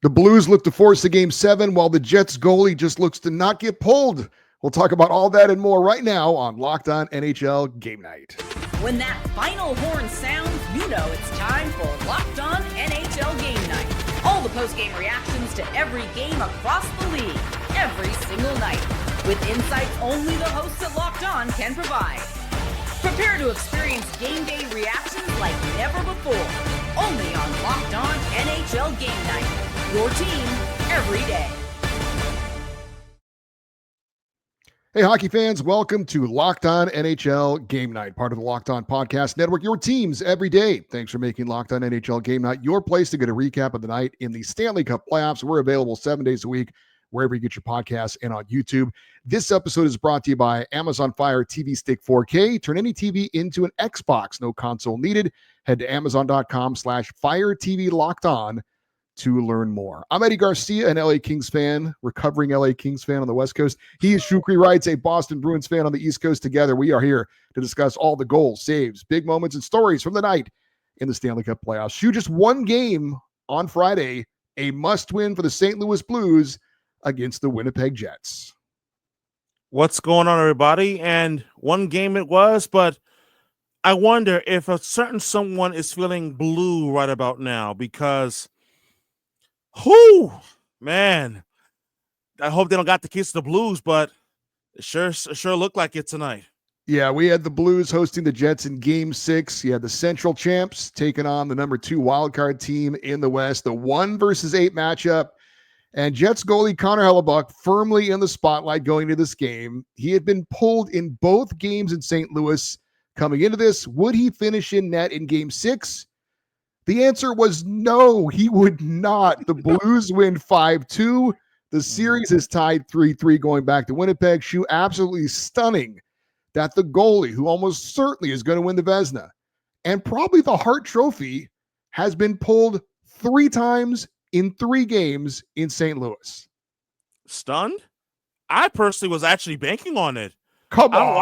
The Blues look to force the Game 7 while the Jets goalie just looks to not get pulled. We'll talk about all that and more right now on Locked On NHL Game Night. When that final horn sounds, you know it's time for Locked On NHL Game Night. All the post-game reactions to every game across the league, every single night, with insights only the hosts at Locked On can provide. Prepare to experience game day reactions like never before, only on Locked On NHL Game Night. Your team every day. Hey, hockey fans, welcome to Locked On NHL Game Night, part of the Locked On Podcast Network, your teams every day. Thanks for making Locked On NHL Game Night your place to get a recap of the night in the Stanley Cup playoffs. We're available 7 days a week, wherever you get your podcasts and on YouTube. This episode is brought to you by Amazon Fire TV Stick 4K. Turn any TV into an Xbox. No console needed. Head to Amazon.com/Fire TV Locked On to learn more. I'm Eddie Garcia, an LA Kings fan, recovering LA Kings fan on the West Coast. He is Shukri Wrights, a Boston Bruins fan on the East Coast. Together, we are here to discuss all the goals, saves, big moments, and stories from the night in the Stanley Cup playoffs. Shu, just one game on Friday, a must-win for the St. Louis Blues against the Winnipeg Jets. What's going on, everybody? And one game it was, but I wonder if a certain someone is feeling blue right about now because man, I hope they don't got the keys to the Blues, but it sure looked like it tonight. Yeah, we had the Blues hosting the Jets in Game 6. You had the Central Champs taking on the number 2 wildcard team in the West, the 1-versus-8 matchup. And Jets goalie Connor Hellebuyck firmly in the spotlight going into this game. He had been pulled in both games in St. Louis. Coming into this, would he finish in net in Game 6? The answer was no, he would not. The Blues win 5-2. The series is tied 3-3 going back to Winnipeg. Shu, absolutely stunning that the goalie, who almost certainly is going to win the Vezina and probably the Hart Trophy, has been pulled 3 times in 3 games in St. Louis. Stunned? I personally was actually banking on it. Come on.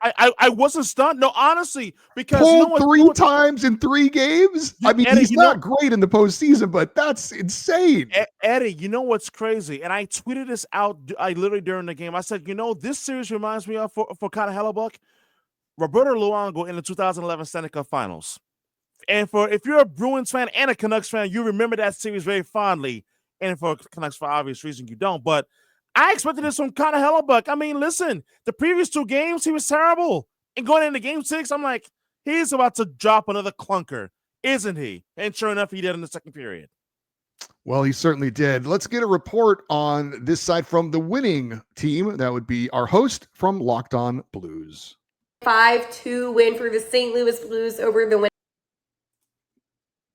I wasn't stunned. No, honestly, because pulled 3 times in 3 games. I mean, Eddie, he's not great in the postseason, but that's insane. Eddie, you know what's crazy? And I tweeted this out. I literally during the game, I said, this series reminds me of for Connor Hellebuyck, Roberto Luongo in the 2011 Stanley Cup Finals. And if you're a Bruins fan and a Canucks fan, you remember that series very fondly. And for Canucks, for obvious reason, you don't. But I expected this from Connor Hellebuyck. I mean, listen, the previous 2 games, he was terrible. And going into Game 6, I'm like, he's about to drop another clunker, isn't he? And sure enough, he did in the second period. Well, he certainly did. Let's get a report on this side from the winning team. That would be our host from Locked On Blues. 5-2 win for the St. Louis Blues over the Winnipeg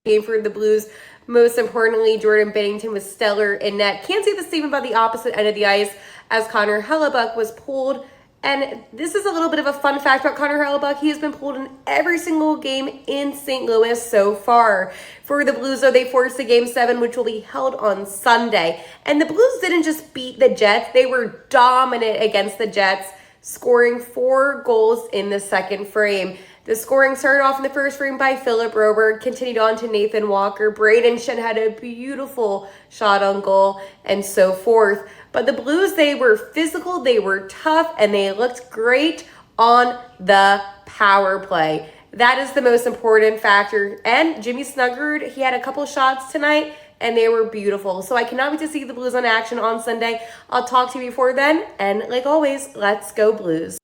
game for the Blues. Most importantly, Jordan Binnington was stellar in net. Can't say the same about the opposite end of the ice as Connor Hellebuyck was pulled. And this is a little bit of a fun fact about Connor Hellebuyck. He has been pulled in every single game in St. Louis so far. For the Blues, though, they forced a Game 7, which will be held on Sunday. And the Blues didn't just beat the Jets. They were dominant against the Jets, scoring 4 goals in the second frame. The scoring started off in the first frame by Philip Broberg, continued on to Nathan Walker. Braden Shen had a beautiful shot on goal, and so forth. But the Blues, they were physical, they were tough, and they looked great on the power play. That is the most important factor. And Jimmy Snuggerud, he had a couple shots tonight, and they were beautiful. So I cannot wait to see the Blues on action on Sunday. I'll talk to you before then, and like always, let's go Blues.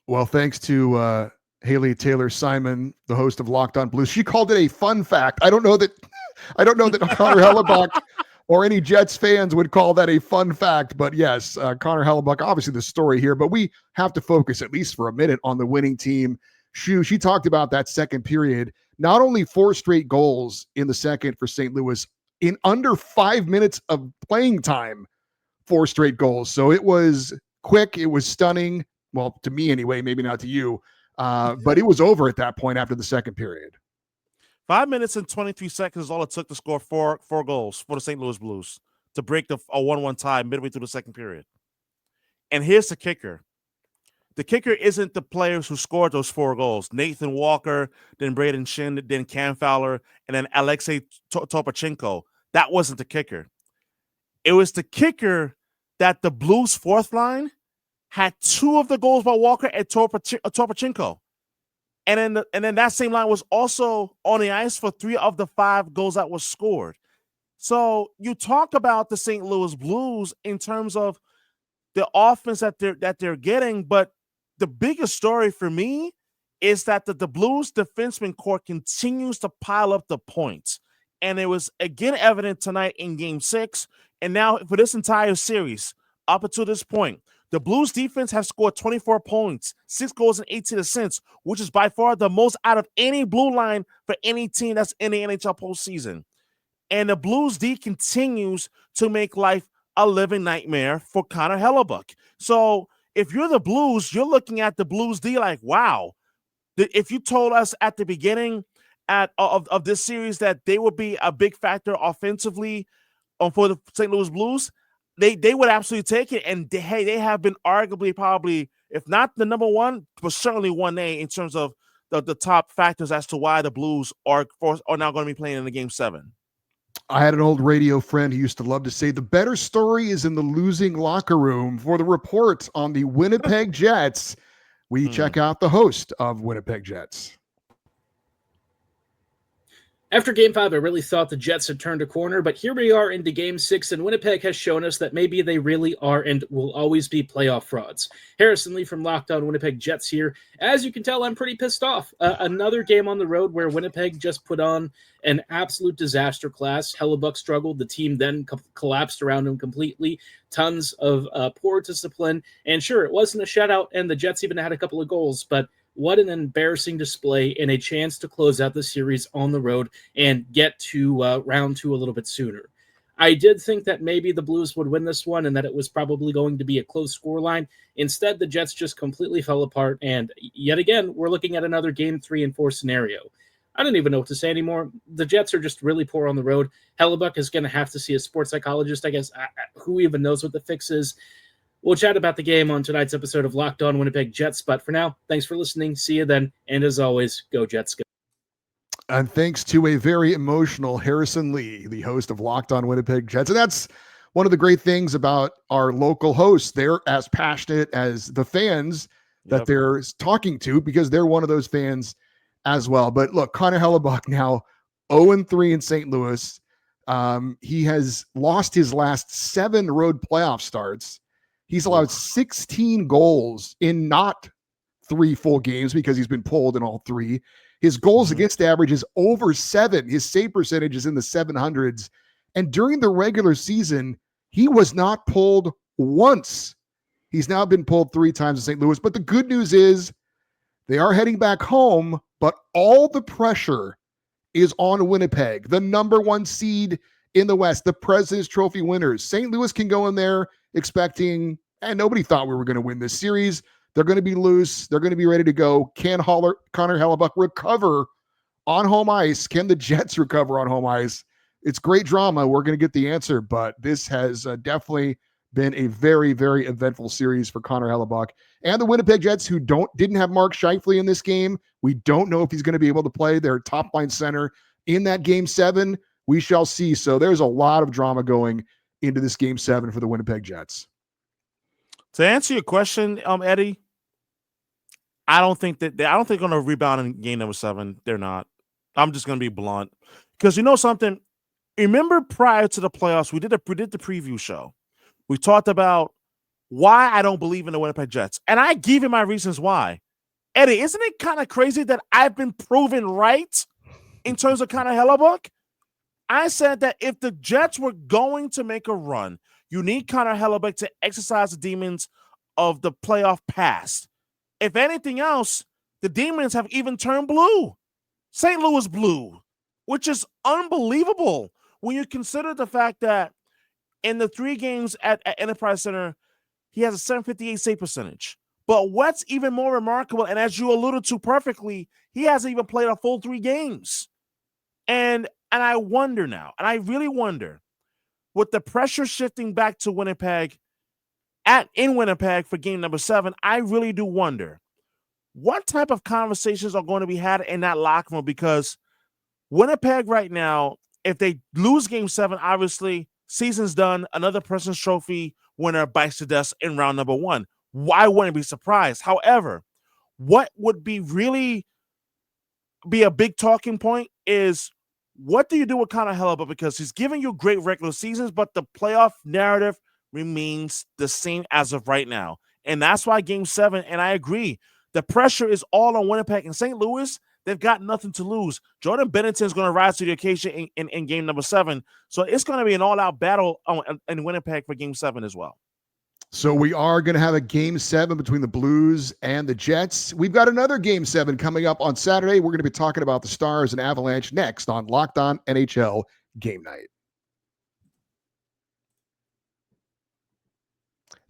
Well, thanks to Haley Taylor Simon, the host of Locked On Blues. She called it a fun fact. I don't know that Connor Hellebuyck or any Jets fans would call that a fun fact, but yes, Connor Hellebuyck, obviously the story here, but we have to focus at least for a minute on the winning team. She talked about that second period, not only 4 straight goals in the second for St. Louis in under 5 minutes of playing time, 4 straight goals. So it was quick. It was stunning. Well, to me anyway, maybe not to you. But it was over at that point after the second period. 5 minutes and 23 seconds is all it took to score four goals for the St. Louis Blues to break a 1-1 tie midway through the second period. And here's the kicker. The kicker isn't the players who scored those 4 goals. Nathan Walker, then Braden Shen, then Cam Fowler, and then Alexei Topachenko. that wasn't the kicker. It was the kicker that the Blues' fourth line had 2 of the goals by Walker and Torpachenko. And then that same line was also on the ice for 3 of the 5 goals that were scored. So you talk about the St. Louis Blues in terms of the offense that they're getting, but the biggest story for me is that the Blues defenseman core continues to pile up the points. And it was again evident tonight in Game 6. And now for this entire series, up until this point, the Blues defense has scored 24 points, 6 goals and 18 assists, which is by far the most out of any blue line for any team that's in the NHL postseason. And the Blues D continues to make life a living nightmare for Connor Hellebuyck. So if you're the Blues, you're looking at the Blues D like, wow. If you told us at the beginning of this series that they would be a big factor offensively for the St. Louis Blues, they would absolutely take it. And they have been arguably probably, if not the number one, but certainly 1A in terms of the top factors as to why the Blues are now going to be playing in the Game 7. I had an old radio friend who used to love to say the better story is in the losing locker room. For the report on the Winnipeg Jets, we check out the host of Winnipeg Jets. After Game 5, I really thought the Jets had turned a corner, but here we are into Game 6, and Winnipeg has shown us that maybe they really are and will always be playoff frauds. Harrison Lee from Locked On Winnipeg Jets here. As you can tell, I'm pretty pissed off. Another game on the road where Winnipeg just put on an absolute disaster class. Hellebuyck struggled. The team then collapsed around him completely. Tons of poor discipline. And sure, it wasn't a shutout, and the Jets even had a couple of goals, but what an embarrassing display and a chance to close out the series on the road and get to round 2 a little bit sooner. I did think that maybe the Blues would win this one and that it was probably going to be a close scoreline. Instead, the Jets just completely fell apart. And yet again, we're looking at another Game 3 and 4 scenario. I don't even know what to say anymore. The Jets are just really poor on the road. Hellebuyck is going to have to see a sports psychologist, I guess. Who even knows what the fix is? We'll chat about the game on tonight's episode of Locked On Winnipeg Jets. But for now, thanks for listening. See you then. And as always, go Jets, go. And thanks to a very emotional Harrison Lee, the host of Locked On Winnipeg Jets. And that's one of the great things about our local hosts. They're as passionate as the fans that they're talking to because they're one of those fans as well. But look, Connor Hellebuyck now 0-3 in St. Louis. He has lost his last 7 road playoff starts. He's allowed 16 goals in not 3 full games because he's been pulled in all 3. His goals against average is over 7. His save percentage is in the 700s. And during the regular season, he was not pulled once. He's now been pulled 3 times in St. Louis. But the good news is they are heading back home, but all the pressure is on Winnipeg, the number 1 seed in the West, the President's Trophy winners. St. Louis can go in there expecting, and nobody thought we were going to win this series. They're going to be loose. They're going to be ready to go. Can Connor Hellebuyck recover on home ice? Can the Jets recover on home ice? It's great drama. We're going to get the answer, but this has definitely been a very, very eventful series for Connor Hellebuyck and the Winnipeg Jets, who didn't have Mark Scheifele in this game. We don't know if he's going to be able to play their top line center in that Game 7. We shall see. So there's a lot of drama going into this Game 7 for the Winnipeg Jets. To answer your question, Eddie, I don't think they're going to rebound in Game number 7. They're not. I'm just going to be blunt because you know something. Remember, prior to the playoffs, we did the preview show. We talked about why I don't believe in the Winnipeg Jets, and I gave you my reasons why. Eddie, isn't it kind of crazy that I've been proven right in terms of Connor Hellebuyck? I said that if the Jets were going to make a run, you need Connor Hellebuyck to exercise the demons of the playoff past. If anything else, the demons have even turned blue. St. Louis blue, which is unbelievable when you consider the fact that in the 3 games at Enterprise Center, he has a 758 save percentage. But what's even more remarkable, and as you alluded to perfectly, he hasn't even played a full 3 games. And I wonder now, and I really wonder, with the pressure shifting back to Winnipeg, in Winnipeg for Game number 7, I really do wonder what type of conversations are going to be had in that locker room, because Winnipeg right now if they lose game 7, obviously season's done. Another person's trophy winner bites the dust in round number 1. Why wouldn't be surprised? However, what would be really be a big talking point is what do you do with Connor Hellebuyck? Because he's giving you great regular seasons, but the playoff narrative remains the same as of right now. And that's why game 7, and I agree, the pressure is all on Winnipeg and St. Louis. They've got nothing to lose. Jordan Bennington is going to rise to the occasion in game number 7. So it's going to be an all-out battle in Winnipeg for game 7 as well. So we are going to have a game 7 between the Blues and the Jets. We've got another game 7 coming up on Saturday. We're going to be talking about the Stars and Avalanche next on Locked On NHL Game Night.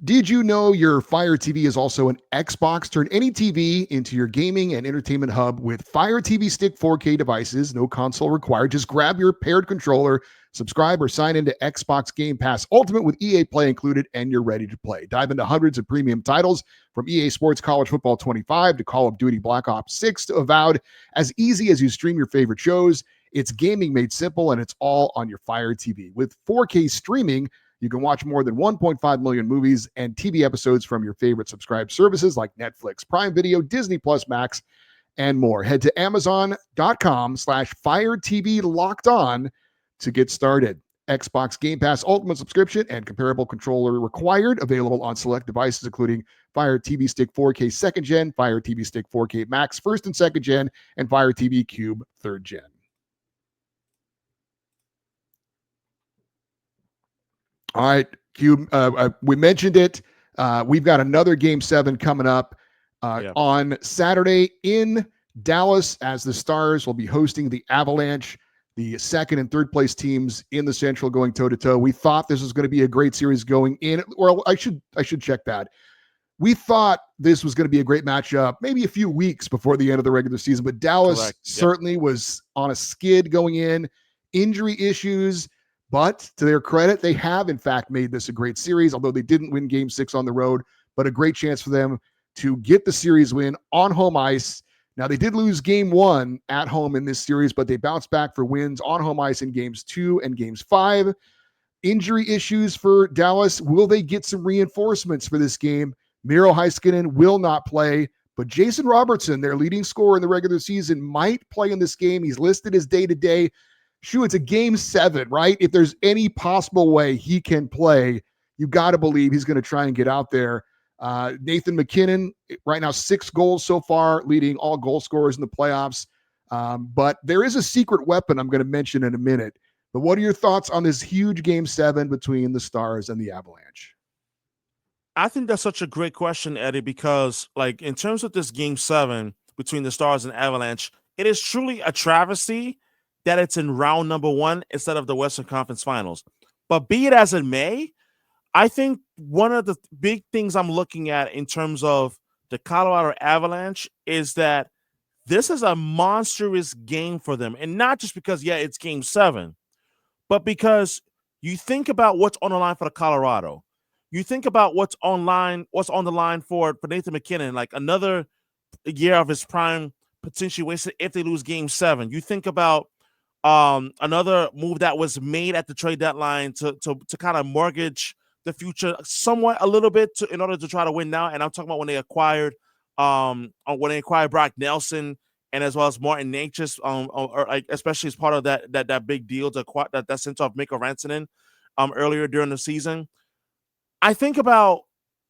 Did you know your Fire TV is also an Xbox? Turn any TV into your gaming and entertainment hub with Fire TV Stick 4K devices. No console required. Just grab your paired controller, subscribe or sign into Xbox Game Pass Ultimate with EA Play included, and you're ready to play. Dive into hundreds of premium titles from EA Sports College Football 25 to Call of Duty Black Ops 6 to Avowed. As easy as you stream your favorite shows, it's gaming made simple, and it's all on your Fire TV. With 4K streaming, you can watch more than 1.5 million movies and TV episodes from your favorite subscribed services like Netflix, Prime Video, Disney Plus Max, and more. Head to Amazon.com/Fire TV Locked On to get started. Xbox Game Pass Ultimate subscription and comparable controller required. Available on select devices, including Fire TV Stick 4K 2nd Gen, Fire TV Stick 4K Max 1st and 2nd Gen, and Fire TV Cube 3rd Gen. All right, Cube, we mentioned it. We've got another Game 7 coming up on Saturday in Dallas, as the Stars will be hosting the Avalanche, the 2nd and 3rd place teams in the Central, going toe-to-toe. We thought this was going to be a great series going in. Or I should check that. We thought this was going to be a great matchup maybe a few weeks before the end of the regular season, but Dallas certainly was on a skid going in. Injury issues. But to their credit, they have, in fact, made this a great series, although they didn't win game 6 on the road, but a great chance for them to get the series win on home ice. Now, they did lose game 1 at home in this series, but they bounced back for wins on home ice in games 2 and games 5. Injury issues for Dallas. Will they get some reinforcements for this game? Miro Heiskanen will not play, but Jason Robertson, their leading scorer in the regular season, might play in this game. He's listed as day-to-day. Shoo, it's a game 7, right? If there's any possible way he can play, you got to believe he's going to try and get out there. Nathan MacKinnon, right now 6 goals so far, leading all goal scorers in the playoffs. But there is a secret weapon I'm going to mention in a minute. But what are your thoughts on this huge game 7 between the Stars and the Avalanche? I think that's such a great question, Eddie, because like in terms of this game 7 between the Stars and Avalanche, it is truly a travesty that it's in round number 1 instead of the Western Conference Finals. But be it as it may, I think one of the big things I'm looking at in terms of the Colorado Avalanche is that this is a monstrous game for them. And not just because, it's game 7, but because you think about what's on the line for the Colorado. You think about what's on the line for Nathan MacKinnon, like another year of his prime potentially wasted if they lose game 7. You think about another move that was made at the trade deadline to kind of mortgage the future somewhat a little bit in order to try to win now. And I'm talking about when they acquired Brock Nelson and as well as Martin Necas, especially as part of that big deal to acquire that sent off Mikko Rantanen earlier during the season. I think about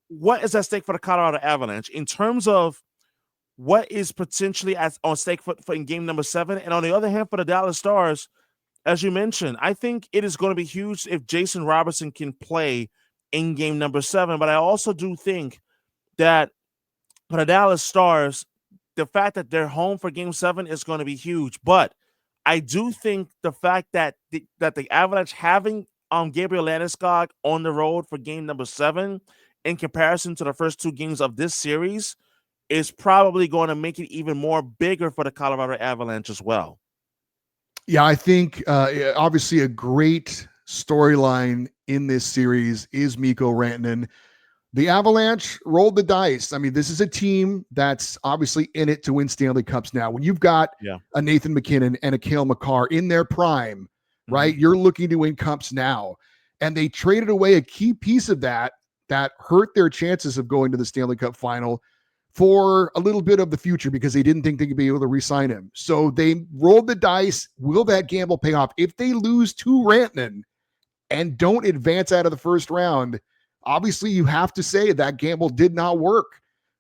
what is at stake for the Colorado Avalanche in terms of what is potentially on stake for in game number 7. And on the other hand, for the Dallas Stars, as you mentioned, I think it is going to be huge if Jason Robertson can play in game number 7. But I also do think that for the Dallas Stars, the fact that they're home for game 7 is going to be huge. But I do think the fact that the Avalanche having Gabriel Landeskog on the road for game number 7 in comparison to the first 2 games of this series is probably going to make it even more bigger for the Colorado Avalanche as well. Yeah, I think obviously a great storyline in this series is Mikko Rantanen. The Avalanche rolled the dice. I mean, this is a team that's obviously in it to win Stanley Cups now. When you've got a Nathan MacKinnon and a Cale Makar in their prime, right? You're looking to win cups now. And they traded away a key piece of that hurt their chances of going to the Stanley Cup final for a little bit of the future because they didn't think they could be able to re-sign him. So they rolled the dice. Will that gamble pay off? If they lose to Rantanen and don't advance out of the first round, obviously you have to say that gamble did not work.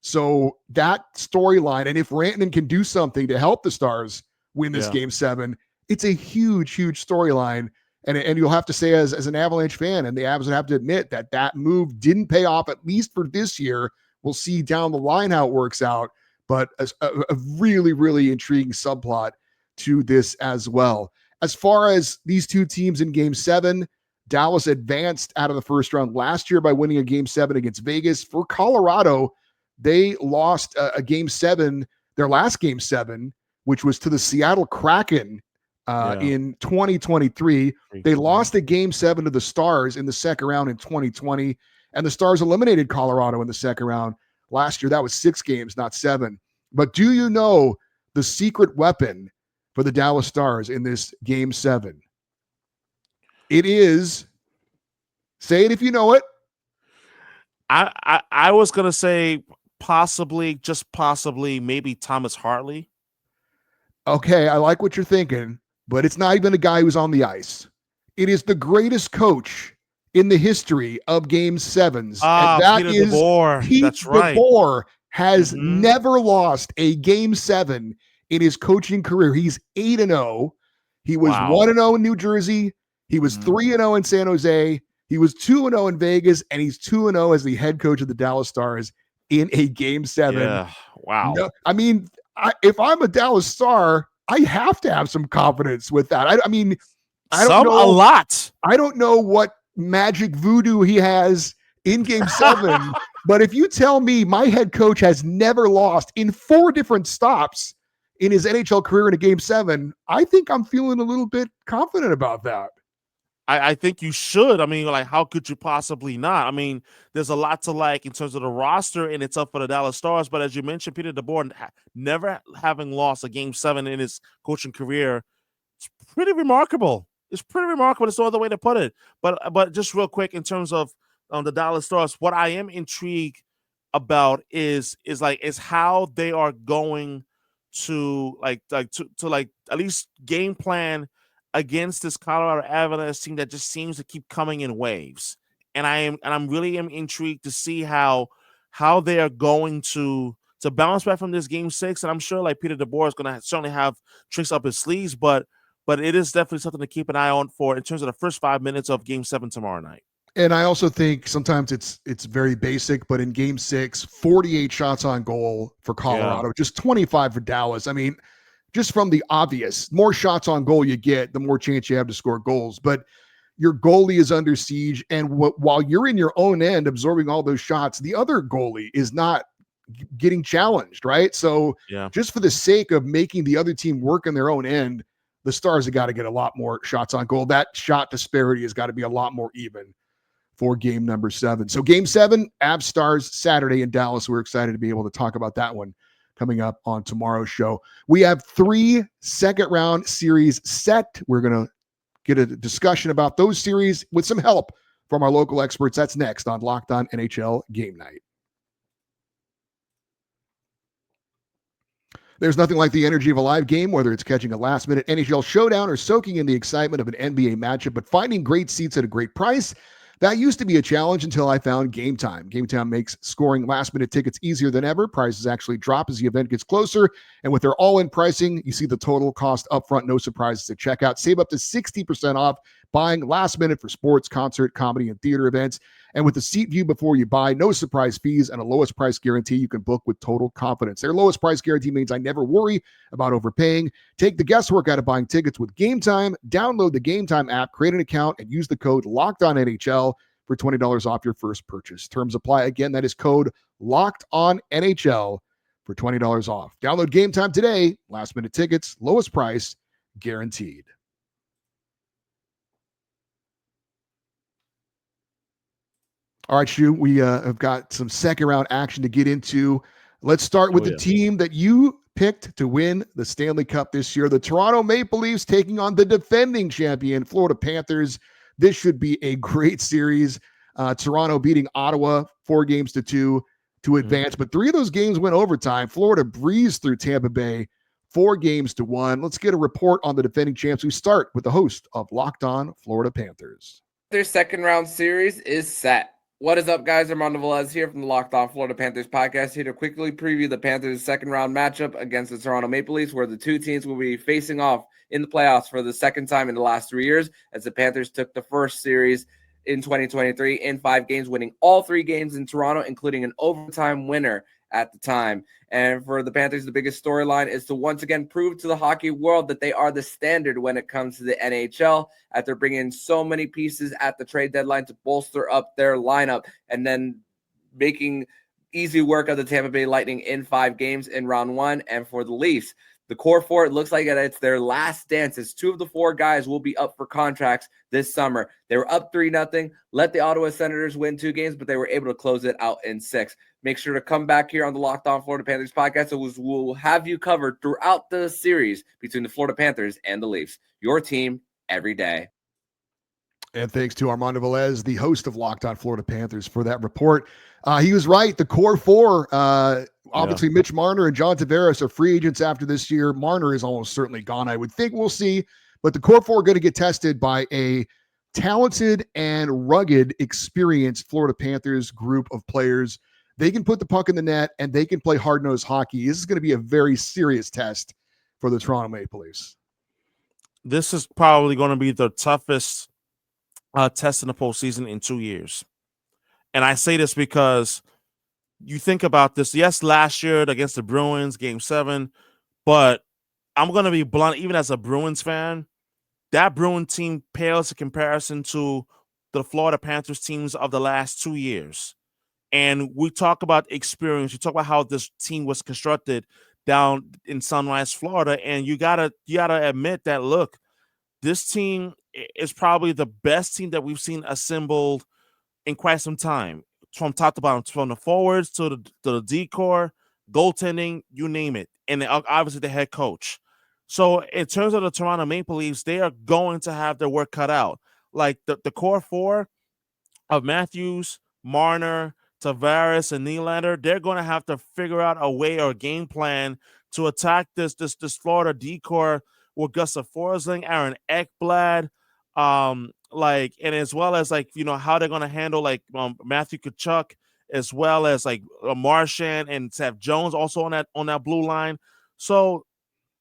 So that storyline, and if Rantanen can do something to help the Stars win this game 7, it's a huge, huge storyline. And you'll have to say as an Avalanche fan, and the Avs would have to admit that move didn't pay off, at least for this year. We'll see down the line how it works out, but a really, really intriguing subplot to this as well. As far as these two teams in Game 7, Dallas advanced out of the first round last year by winning a Game 7 against Vegas. For Colorado, they lost a Game 7, their last Game 7, which was to the Seattle Kraken in 2023. They lost a Game 7 to the Stars in the second round in 2020, and the Stars eliminated Colorado in the second round last year. That was 6 games, not 7. But do you know the secret weapon for the Dallas Stars in this Game 7? It is, say it if you know it. I was going to say possibly, just possibly, maybe Thomas Hartley. Okay, I like what you're thinking, but it's not even a guy who's on the ice. It is the greatest coach in the history of Game 7s. And that Peter is DeBoer. Pete That's right. DeBoer has never lost a Game 7 in his coaching career. He's 8-0. He was 1-0 in New Jersey. He was 3-0 in San Jose. He was 2-0 in Vegas, and he's 2-0 as the head coach of the Dallas Stars in a Game 7. Yeah. Wow. No, I mean, if I'm a Dallas Star, I have to have some confidence with that. I mean, I don't know a lot. I don't know what magic voodoo he has in Game 7, but if you tell me my head coach has never lost in 4 different stops in his NHL career in a Game 7, I think I'm feeling a little bit confident about that. I think you should. I mean, like, how could you possibly not? I mean, there's a lot to like in terms of the roster, and it's up for the Dallas Stars. But as you mentioned, Peter DeBoer never having lost a Game 7 in his coaching career, it's pretty remarkable. It's pretty remarkable. It's no other way to put it. But just real quick, in terms of the Dallas Stars, what I am intrigued about is how they are going to at least game plan against this Colorado Avalanche team that just seems to keep coming in waves. And I'm really intrigued to see how they are going to bounce back from this Game 6. And I'm sure like Peter DeBoer is going to certainly have tricks up his sleeves, but it is definitely something to keep an eye on for in terms of the first 5 minutes of Game 7 tomorrow night. And I also think sometimes it's very basic, but in Game 6, 48 shots on goal for Colorado, just 25 for Dallas. I mean, just from the obvious, more shots on goal you get, the more chance you have to score goals. But your goalie is under siege, and while you're in your own end absorbing all those shots, the other goalie is not getting challenged, right? So just for the sake of making the other team work in their own end, the Stars have got to get a lot more shots on goal. That shot disparity has got to be a lot more even for game number 7. So Game 7, Avs Stars, Saturday in Dallas. We're excited to be able to talk about that one coming up on tomorrow's show. We have 3 second-round series set. We're going to get a discussion about those series with some help from our local experts. That's next on Locked On NHL Game Night. There's nothing like the energy of a live game, whether it's catching a last-minute NHL showdown or soaking in the excitement of an NBA matchup, but finding great seats at a great price. That used to be a challenge until I found Gametime. Gametime makes scoring last-minute tickets easier than ever. Prices actually drop as the event gets closer. And with their all-in pricing, you see the total cost upfront, no surprises at checkout. Save up to 60% off buying last minute for sports, concert, comedy, and theater events. And with the seat view before you buy, no surprise fees, and a lowest price guarantee, you can book with total confidence. Their lowest price guarantee means I never worry about overpaying. Take the guesswork out of buying tickets with Gametime. Download the Gametime app, create an account, and use the code LOCKEDONNHL for $20 off your first purchase. Terms apply. Again, that is code LOCKEDONNHL for $20 off. Download Gametime today. Last minute tickets, lowest price guaranteed. All right, Shu, we have got some second round action to get into. Let's start with the team that you picked to win the Stanley Cup this year. The Toronto Maple Leafs taking on the defending champion Florida Panthers. This should be a great series. Toronto beating Ottawa 4-2 to advance, but 3 of those games went overtime. Florida breezed through Tampa Bay 4-1. Let's get a report on the defending champs. We start with the host of Locked On Florida Panthers. Their second round series is set. What is up, guys? Armando Velez here from the Locked On Florida Panthers podcast, here to quickly preview the Panthers' second round matchup against the Toronto Maple Leafs, where the two teams will be facing off in the playoffs for the second time in the last 3 years, as the Panthers took the first series in 2023 in 5 games, winning all 3 games in Toronto, including an overtime winner at the time. And for the Panthers, the biggest storyline is to once again prove to the hockey world that they are the standard when it comes to the NHL, after bringing in so many pieces at the trade deadline to bolster up their lineup, and then making easy work of the Tampa Bay Lightning in 5 games in round 1. And for the Leafs, the core 4, it looks like that it's their last dance, as 2 of the 4 guys will be up for contracts this summer. They were up 3-0, let the Ottawa Senators win 2 games, but they were able to close it out in 6. Make sure to come back here on the Locked On Florida Panthers podcast, so we'll have you covered throughout the series between the Florida Panthers and the Leafs. Your team every day. And thanks to Armando Velez, the host of Locked On Florida Panthers, for that report. He was right. The core 4, obviously Mitch Marner and John Tavares are free agents after this year. Marner is almost certainly gone, I would think. We'll see. But the core 4 are going to get tested by a talented and rugged, experienced Florida Panthers group of players. They can put the puck in the net, and they can play hard-nosed hockey. This is going to be a very serious test for the Toronto Maple Leafs. This is probably going to be the toughest test in the postseason in 2 years. And I say this because you think about this. Yes, last year against the Bruins, Game 7, but I'm going to be blunt, even as a Bruins fan, that Bruin team pales in comparison to the Florida Panthers teams of the last 2 years. And we talk about experience. We talk about how this team was constructed down in Sunrise, Florida. And you gotta admit that, look, this team is probably the best team that we've seen assembled in quite some time, from top to bottom, from the forwards to the decor, goaltending, you name it. And obviously the head coach. So in terms of the Toronto Maple Leafs, they are going to have their work cut out. Like the core 4 of Matthews, Marner, Tavares, and Nylander, they're going to have to figure out a way or a game plan to attack this Florida decor with Gustav Forsling, Aaron Ekblad, and as well as how they're going to handle Matthew Tkachuk, as well as Marchand and Seth Jones also on that blue line. So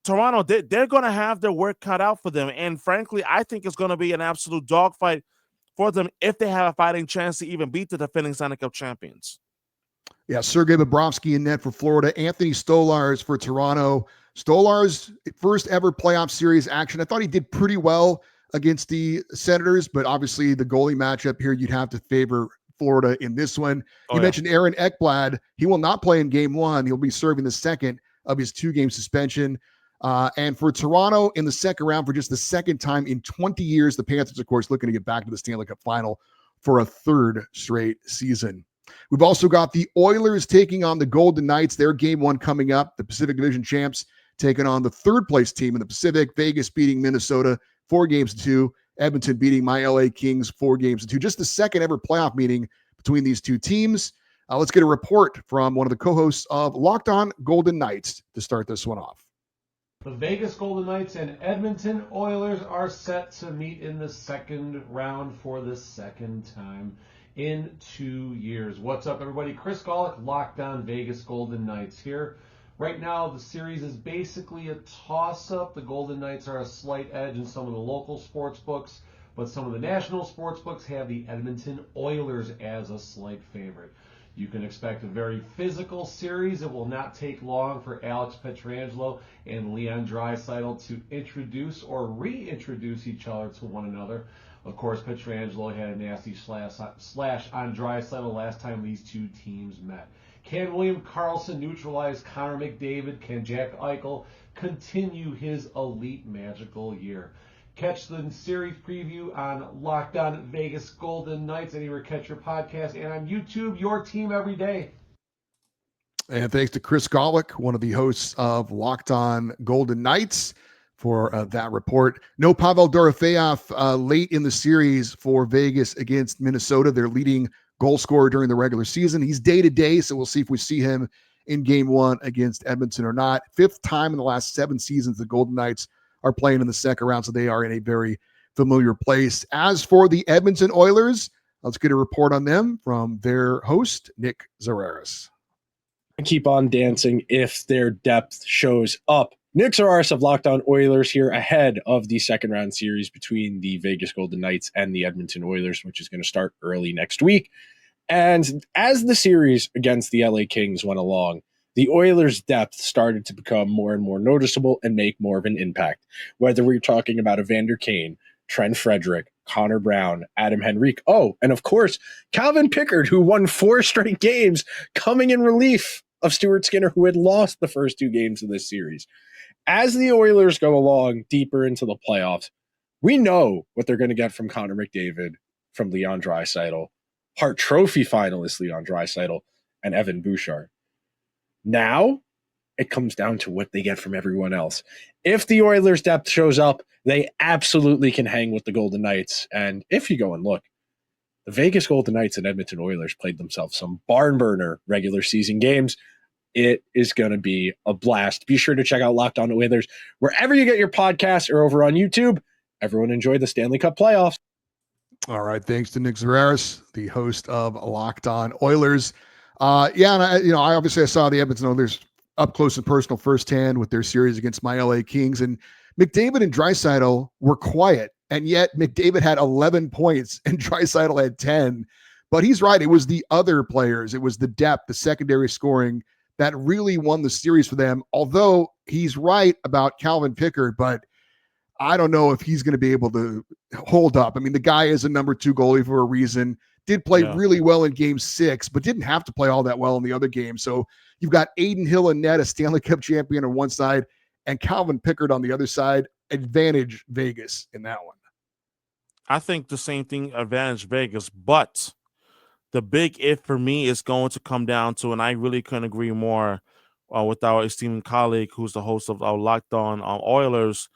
Toronto, they're going to have their work cut out for them, and frankly, I think it's going to be an absolute dogfight for them if they have a fighting chance to even beat the defending Stanley Cup champions. Yeah, Sergei Bobrovsky in net for Florida. Anthony Stolarz for Toronto. Stolarz' first ever playoff series action. I thought he did pretty well against the Senators, but obviously the goalie matchup here, you'd have to favor Florida in this one. You mentioned Aaron Ekblad. He will not play in Game 1. He'll be serving the second of his 2-game suspension. And for Toronto in the second round, for just the second time in 20 years, the Panthers, of course, looking to get back to the Stanley Cup final for a 3rd straight season. We've also got the Oilers taking on the Golden Knights. Their Game 1 coming up. The Pacific Division champs taking on the 3rd place team in the Pacific. Vegas beating Minnesota 4-2. Edmonton beating my LA Kings 4-2. Just the second ever playoff meeting between these two teams. Let's get a report from one of the co-hosts of Locked On Golden Knights to start this one off. The Vegas Golden Knights and Edmonton Oilers are set to meet in the second round for the second time in 2 years. What's up, everybody? Chris Golick, Locked On Vegas Golden Knights here. Right now, the series is basically a toss-up. The Golden Knights are a slight edge in some of the local sports books, but some of the national sports books have the Edmonton Oilers as a slight favorite. You can expect a very physical series. It will not take long for Alex Pietrangelo and Leon Draisaitl to introduce or reintroduce each other to one another. Of course, Pietrangelo had a nasty slash on Draisaitl last time these two teams met. Can William Karlsson neutralize Connor McDavid? Can Jack Eichel continue his elite magical year? Catch the series preview on Locked On Vegas Golden Knights, anywhere catch your podcast, and on YouTube, your team every day. And thanks to Chris Golick, one of the hosts of Locked On Golden Knights, for that report. No Pavel Dorofeyev late in the series for Vegas against Minnesota, their leading goal scorer during the regular season. He's day-to-day, so we'll see if we see him in Game 1 against Edmonton or not. 5th time in the last 7 seasons the Golden Knights are playing in the second round, so they are in a very familiar place. As for the Edmonton Oilers, let's get a report on them from their host, Nick Zararis. Keep on dancing if their depth shows up. Nick Zararis of Locked On Oilers here ahead of the second round series between the Vegas Golden Knights and the Edmonton Oilers, which is going to start early next week. And as the series against the LA Kings went along, the Oilers' depth started to become more and more noticeable and make more of an impact. Whether we're talking about Evander Kane, Trent Frederick, Connor Brown, Adam Henrique, and of course, Calvin Pickard, who won 4 straight games, coming in relief of Stuart Skinner, who had lost the first 2 games of this series. As the Oilers go along deeper into the playoffs, we know what they're going to get from Connor McDavid, from Leon Draisaitl, Hart Trophy finalist Leon Draisaitl, and Evan Bouchard. Now, it comes down to what they get from everyone else. If the Oilers' depth shows up, they absolutely can hang with the Golden Knights. And if you go and look, the Vegas Golden Knights and Edmonton Oilers played themselves some barn burner regular season games. It is going to be a blast. Be sure to check out Locked On Oilers wherever you get your podcasts or over on YouTube. Everyone enjoy the Stanley Cup playoffs. All right. Thanks to Nick Zararis, the host of Locked On Oilers. And I obviously saw the Edmonton Oilers up close and personal firsthand with their series against my LA Kings. And McDavid and Draisaitl were quiet, and yet McDavid had 11 points and Draisaitl had 10. But he's right. It was the other players. It was the depth, the secondary scoring that really won the series for them. Although he's right about Calvin Pickard, but I don't know if he's going to be able to hold up. I mean, the guy is a number 2 goalie for a reason. Did play really well in Game 6, but didn't have to play all that well in the other game. So you've got Aiden Hill and Net, a Stanley Cup champion on one side, and Calvin Pickard on the other side. Advantage Vegas in that one. I think the same thing, advantage Vegas, but the big if for me is going to come down to, and I really couldn't agree more with our esteemed colleague who's the host of our Locked On Oilers.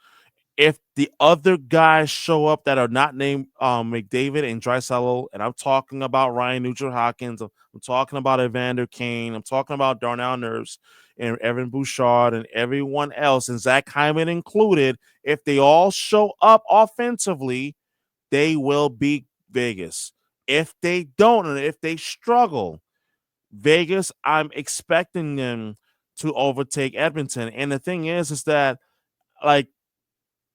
If the other guys show up that are not named McDavid and Draisaitl, and I'm talking about Ryan Nugent-Hopkins, I'm talking about Evander Kane, I'm talking about Darnell Nurse and Evan Bouchard and everyone else, and Zach Hyman included, if they all show up offensively, they will beat Vegas. If they don't, and if they struggle, Vegas, I'm expecting them to overtake Edmonton. And the thing is that, like,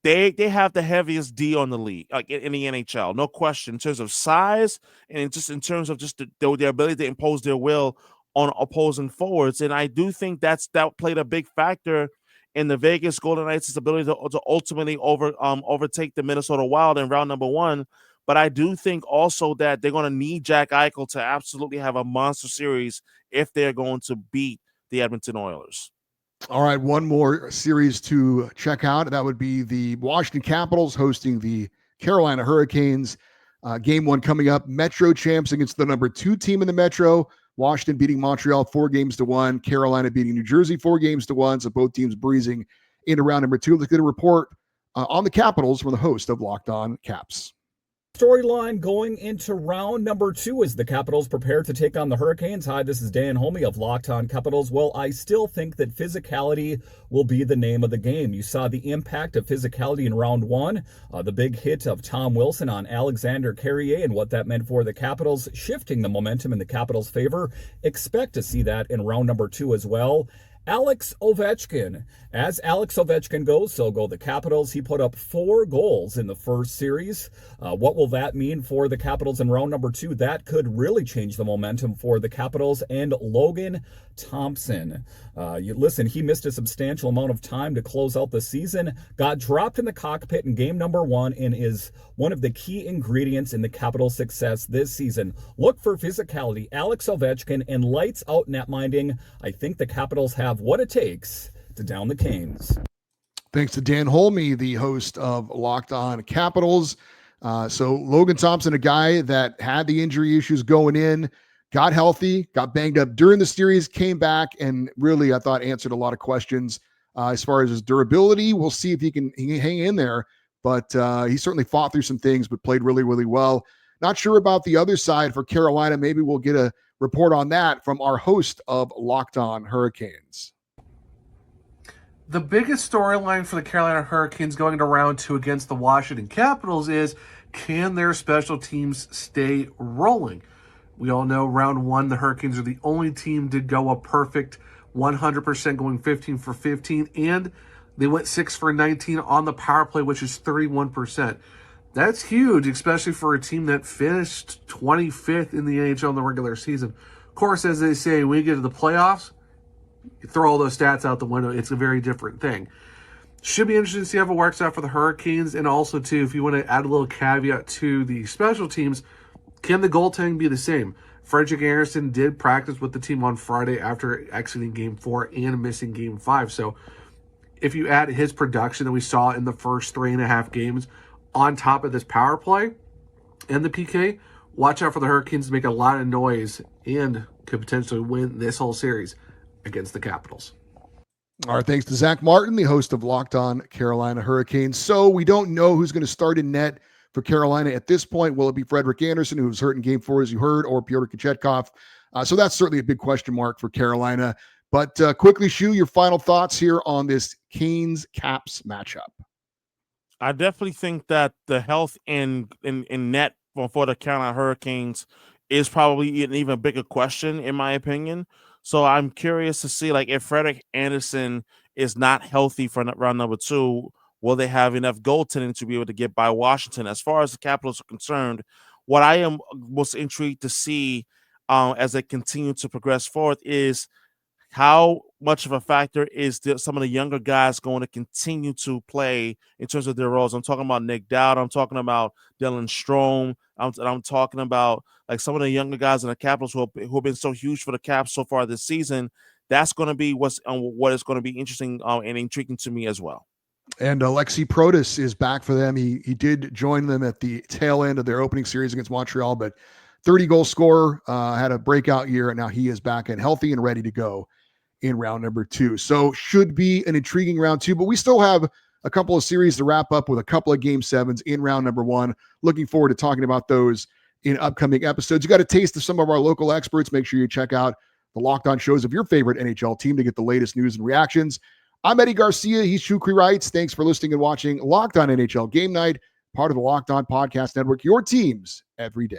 they have the heaviest D on the league, like in the NHL, no question, in terms of size and just in terms of just their ability to impose their will on opposing forwards. And I do think that played a big factor in the Vegas Golden Knights' ability to ultimately overtake the Minnesota Wild in round number 1. But I do think also that they're going to need Jack Eichel to absolutely have a monster series if they're going to beat the Edmonton Oilers. All right, one more series to check out. That would be the Washington Capitals hosting the Carolina Hurricanes. Game 1 coming up. Metro champs against the number 2 team in the Metro. Washington beating Montreal 4-1. Carolina beating New Jersey 4-1. So both teams breezing into round number 2. Let's get a report on the Capitals from the host of Locked On Caps. Storyline going into round number 2 as the Capitals prepare to take on the Hurricanes. Hi, this is Dan Holme of Locked On Capitals. Well, I still think that physicality will be the name of the game. You saw the impact of physicality in round 1, the big hit of Tom Wilson on Alexander Carrier and what that meant for the Capitals, shifting the momentum in the Capitals' favor. Expect to see that in round number 2 as well. Alex Ovechkin. As Alex Ovechkin goes, so go the Capitals. He put up 4 goals in the first series. What will that mean for the Capitals in round number 2? That could really change the momentum for the Capitals. And Logan Thompson. Listen, he missed a substantial amount of time to close out the season, got dropped in the cockpit in game number 1, and is one of the key ingredients in the Capitals' success this season. Look for physicality, Alex Ovechkin, and lights out net minding. I think the Capitals have what it takes to down the Canes. Thanks to Dan Holme, the host of Locked On Capitals. So Logan Thompson, a guy that had the injury issues going in, got healthy, got banged up during the series, came back, and really, I thought, answered a lot of questions as far as his durability. We'll see if he can hang in there, but he certainly fought through some things, but played really, really well. Not sure about the other side for Carolina. Maybe we'll get a report on that from our host of Locked On Hurricanes. The biggest storyline for the Carolina Hurricanes going into round 2 against the Washington Capitals is, can their special teams stay rolling? We all know round 1, the Hurricanes are the only team to go a perfect 100%, going 15 for 15, and they went 6 for 19 on the power play, which is 31%. That's huge, especially for a team that finished 25th in the NHL in the regular season. Of course, as they say, when you get to the playoffs, you throw all those stats out the window. It's a very different thing. Should be interesting to see how it works out for the Hurricanes. And also, too, if you want to add a little caveat to the special teams, can the goaltending be the same? Frederik Andersen did practice with the team on Friday after exiting Game 4 and missing Game 5. So if you add his production that we saw in the first 3.5 games on top of this power play and the PK, watch out for the Hurricanes to make a lot of noise and could potentially win this whole series against the Capitals. All right, thanks to Zach Martin, the host of Locked On Carolina Hurricanes. So we don't know who's going to start in net for Carolina at this point. Will it be Frederik Andersen, who was hurt in Game 4, as you heard, or Pyotr Kochetkov? So that's certainly a big question mark for Carolina. But quickly, Shu, your final thoughts here on this Canes-Caps matchup. I definitely think that the health in net for the Carolina Hurricanes is probably an even bigger question, in my opinion. So I'm curious to see, like, if Frederik Andersen is not healthy for round number 2, will they have enough goaltending to be able to get by Washington? As far as the Capitals are concerned, what I am most intrigued to see as they continue to progress forward is how much of a factor is some of the younger guys going to continue to play in terms of their roles. I'm talking about Nick Dowd. I'm talking about Dylan Strome. I'm talking about like some of the younger guys in the Capitals who have been so huge for the Caps so far this season. That's going to be what is going to be interesting and intriguing to me as well. And Alexei Protas is back for them. He did join them at the tail end of their opening series against Montreal, but 30-goal scorer, had a breakout year, and now he is back and healthy and ready to go in round number 2. So should be an intriguing round 2, but we still have a couple of series to wrap up with a couple of Game 7s in round number 1. Looking forward to talking about those in upcoming episodes. You got a taste of some of our local experts. Make sure you check out the Locked On shows of your favorite NHL team to get the latest news and reactions. I'm Eddie Garcia. He's Shukri Wrights. Thanks for listening and watching Locked On NHL Game Night, part of the Locked On Podcast Network, your teams every day.